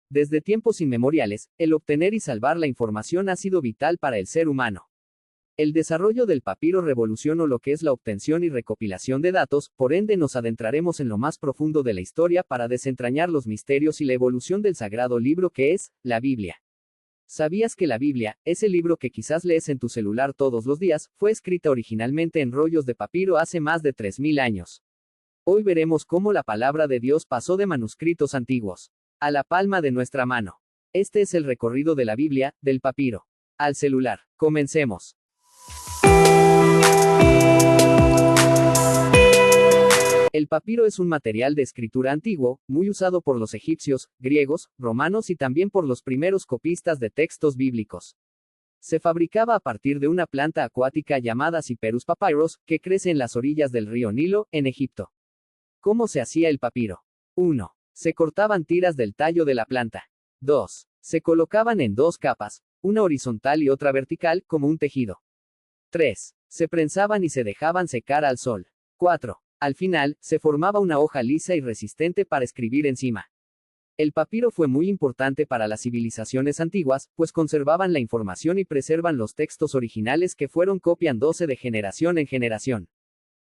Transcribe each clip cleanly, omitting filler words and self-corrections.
Desde tiempos inmemoriales, el obtener y salvar la información ha sido vital para el ser humano. El desarrollo del papiro revolucionó lo que es la obtención y recopilación de datos, por ende nos adentraremos en lo más profundo de la historia para desentrañar los misterios y la evolución del sagrado libro que es, la Biblia. ¿Sabías que la Biblia, ese libro que quizás lees en tu celular todos los días, fue escrita originalmente en rollos de papiro hace más de 3000 años? Hoy veremos cómo la palabra de Dios pasó de manuscritos antiguos a la palma de nuestra mano. Este es el recorrido de la Biblia, del papiro al celular. Comencemos. El papiro es un material de escritura antiguo, muy usado por los egipcios, griegos, romanos y también por los primeros copistas de textos bíblicos. Se fabricaba a partir de una planta acuática llamada Cyperus papyrus, que crece en las orillas del río Nilo, en Egipto. ¿Cómo se hacía el papiro? 1. Se cortaban tiras del tallo de la planta. 2. Se colocaban en dos capas, una horizontal y otra vertical, como un tejido. 3. Se prensaban y se dejaban secar al sol. 4. Al final, se formaba una hoja lisa y resistente para escribir encima. El papiro fue muy importante para las civilizaciones antiguas, pues conservaban la información y preservan los textos originales que fueron copiándose de generación en generación.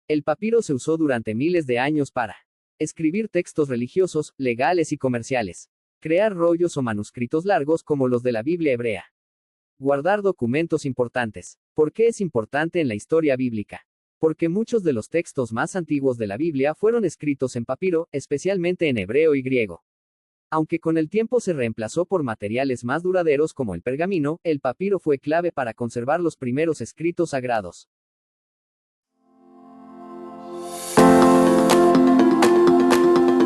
El papiro se usó durante miles de años para escribir textos religiosos, legales y comerciales, crear rollos o manuscritos largos como los de la Biblia hebrea, guardar documentos importantes. ¿Por qué es importante en la historia bíblica? Porque muchos de los textos más antiguos de la Biblia fueron escritos en papiro, especialmente en hebreo y griego. Aunque con el tiempo se reemplazó por materiales más duraderos como el pergamino, el papiro fue clave para conservar los primeros escritos sagrados.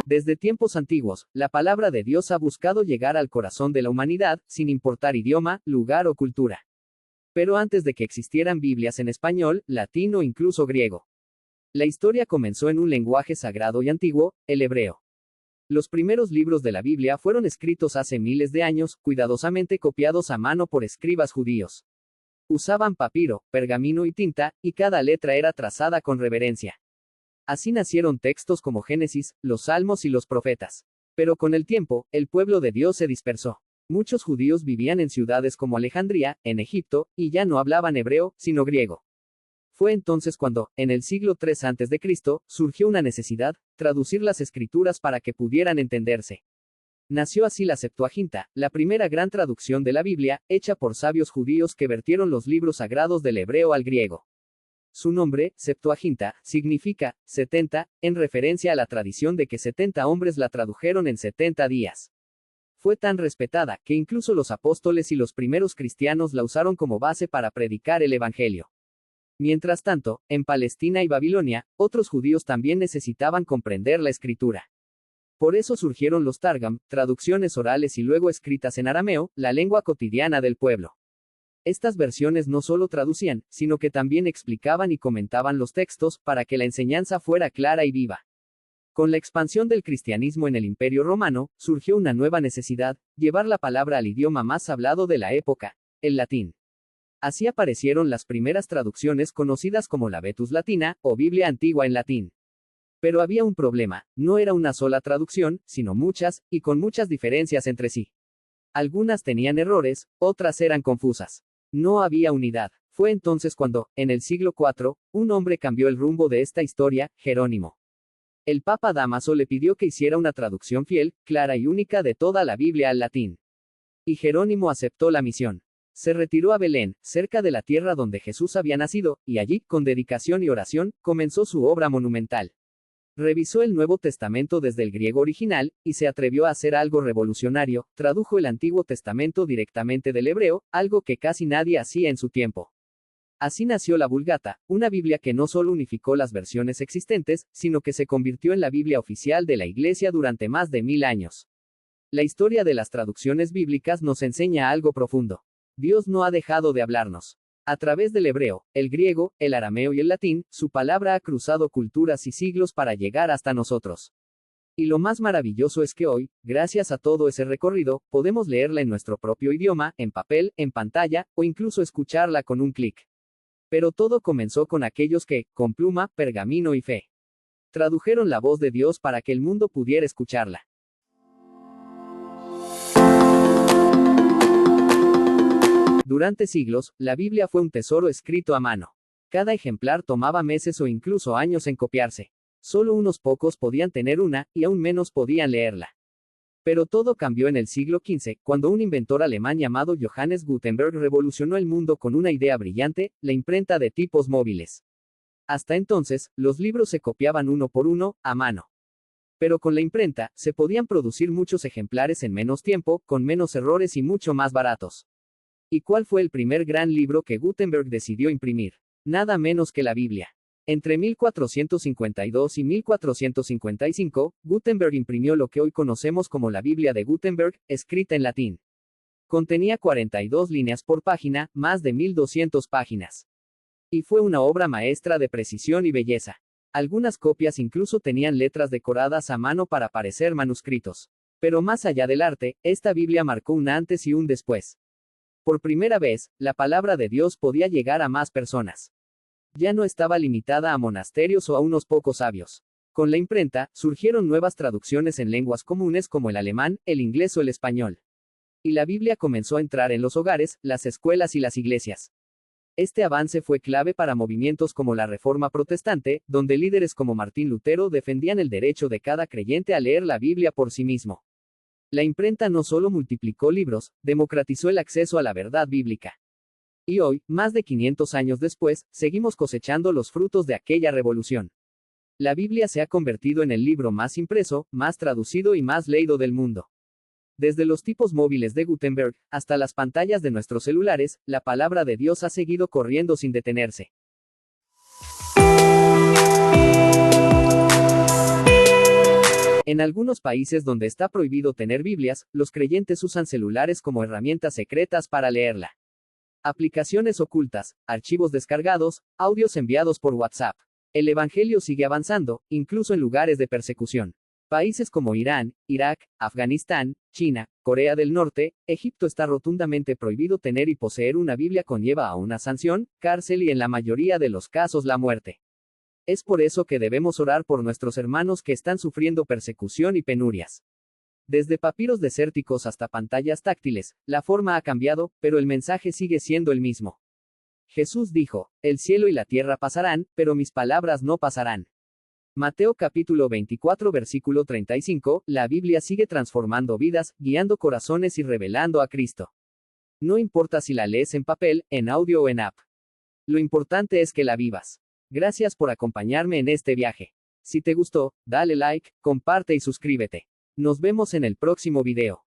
Desde tiempos antiguos, la palabra de Dios ha buscado llegar al corazón de la humanidad, sin importar idioma, lugar o cultura. Pero antes de que existieran Biblias en español, latín o incluso griego, la historia comenzó en un lenguaje sagrado y antiguo, el hebreo. Los primeros libros de la Biblia fueron escritos hace miles de años, cuidadosamente copiados a mano por escribas judíos. Usaban papiro, pergamino y tinta, y cada letra era trazada con reverencia. Así nacieron textos como Génesis, los Salmos y los Profetas. Pero con el tiempo, el pueblo de Dios se dispersó. Muchos judíos vivían en ciudades como Alejandría, en Egipto, y ya no hablaban hebreo, sino griego. Fue entonces cuando, en el siglo III a.C., surgió una necesidad, traducir las escrituras para que pudieran entenderse. Nació así la Septuaginta, la primera gran traducción de la Biblia, hecha por sabios judíos que vertieron los libros sagrados del hebreo al griego. Su nombre, Septuaginta, significa 70, en referencia a la tradición de que 70 hombres la tradujeron en 70 días. Fue tan respetada, que incluso los apóstoles y los primeros cristianos la usaron como base para predicar el Evangelio. Mientras tanto, en Palestina y Babilonia, otros judíos también necesitaban comprender la escritura. Por eso surgieron los Targum, traducciones orales y luego escritas en arameo, la lengua cotidiana del pueblo. Estas versiones no solo traducían, sino que también explicaban y comentaban los textos, para que la enseñanza fuera clara y viva. Con la expansión del cristianismo en el Imperio Romano, surgió una nueva necesidad, llevar la palabra al idioma más hablado de la época, el latín. Así aparecieron las primeras traducciones conocidas como la Vetus Latina, o Biblia antigua en latín. Pero había un problema, no era una sola traducción, sino muchas, y con muchas diferencias entre sí. Algunas tenían errores, otras eran confusas. No había unidad. Fue entonces cuando, en el siglo IV, un hombre cambió el rumbo de esta historia, Jerónimo. El Papa Dámaso le pidió que hiciera una traducción fiel, clara y única de toda la Biblia al latín. Y Jerónimo aceptó la misión. Se retiró a Belén, cerca de la tierra donde Jesús había nacido, y allí, con dedicación y oración, comenzó su obra monumental. Revisó el Nuevo Testamento desde el griego original, y se atrevió a hacer algo revolucionario, tradujo el Antiguo Testamento directamente del hebreo, algo que casi nadie hacía en su tiempo. Así nació la Vulgata, una Biblia que no solo unificó las versiones existentes, sino que se convirtió en la Biblia oficial de la Iglesia durante más de 1000 años. La historia de las traducciones bíblicas nos enseña algo profundo. Dios no ha dejado de hablarnos. A través del hebreo, el griego, el arameo y el latín, su palabra ha cruzado culturas y siglos para llegar hasta nosotros. Y lo más maravilloso es que hoy, gracias a todo ese recorrido, podemos leerla en nuestro propio idioma, en papel, en pantalla, o incluso escucharla con un clic. Pero todo comenzó con aquellos que, con pluma, pergamino y fe, tradujeron la voz de Dios para que el mundo pudiera escucharla. Durante siglos, la Biblia fue un tesoro escrito a mano. Cada ejemplar tomaba meses o incluso años en copiarse. Solo unos pocos podían tener una, y aún menos podían leerla. Pero todo cambió en el siglo XV, cuando un inventor alemán llamado Johannes Gutenberg revolucionó el mundo con una idea brillante, la imprenta de tipos móviles. Hasta entonces, los libros se copiaban uno por uno, a mano. Pero con la imprenta, se podían producir muchos ejemplares en menos tiempo, con menos errores y mucho más baratos. ¿Y cuál fue el primer gran libro que Gutenberg decidió imprimir? Nada menos que la Biblia. Entre 1452 y 1455, Gutenberg imprimió lo que hoy conocemos como la Biblia de Gutenberg, escrita en latín. Contenía 42 líneas por página, más de 1200 páginas. Y fue una obra maestra de precisión y belleza. Algunas copias incluso tenían letras decoradas a mano para parecer manuscritos. Pero más allá del arte, esta Biblia marcó un antes y un después. Por primera vez, la palabra de Dios podía llegar a más personas. Ya no estaba limitada a monasterios o a unos pocos sabios. Con la imprenta, surgieron nuevas traducciones en lenguas comunes como el alemán, el inglés o el español. Y la Biblia comenzó a entrar en los hogares, las escuelas y las iglesias. Este avance fue clave para movimientos como la Reforma Protestante, donde líderes como Martín Lutero defendían el derecho de cada creyente a leer la Biblia por sí mismo. La imprenta no solo multiplicó libros, democratizó el acceso a la verdad bíblica. Y hoy, más de 500 años después, seguimos cosechando los frutos de aquella revolución. La Biblia se ha convertido en el libro más impreso, más traducido y más leído del mundo. Desde los tipos móviles de Gutenberg, hasta las pantallas de nuestros celulares, la palabra de Dios ha seguido corriendo sin detenerse. En algunos países donde está prohibido tener Biblias, los creyentes usan celulares como herramientas secretas para leerla. Aplicaciones ocultas, archivos descargados, audios enviados por WhatsApp. El Evangelio sigue avanzando, incluso en lugares de persecución. Países como Irán, Irak, Afganistán, China, Corea del Norte, Egipto está rotundamente prohibido tener y poseer una Biblia conlleva a una sanción, cárcel y en la mayoría de los casos la muerte. Es por eso que debemos orar por nuestros hermanos que están sufriendo persecución y penurias. Desde papiros desérticos hasta pantallas táctiles, la forma ha cambiado, pero el mensaje sigue siendo el mismo. Jesús dijo, el cielo y la tierra pasarán, pero mis palabras no pasarán. Mateo capítulo 24 versículo 35, la Biblia sigue transformando vidas, guiando corazones y revelando a Cristo. No importa si la lees en papel, en audio o en app. Lo importante es que la vivas. Gracias por acompañarme en este viaje. Si te gustó, dale like, comparte y suscríbete. Nos vemos en el próximo video.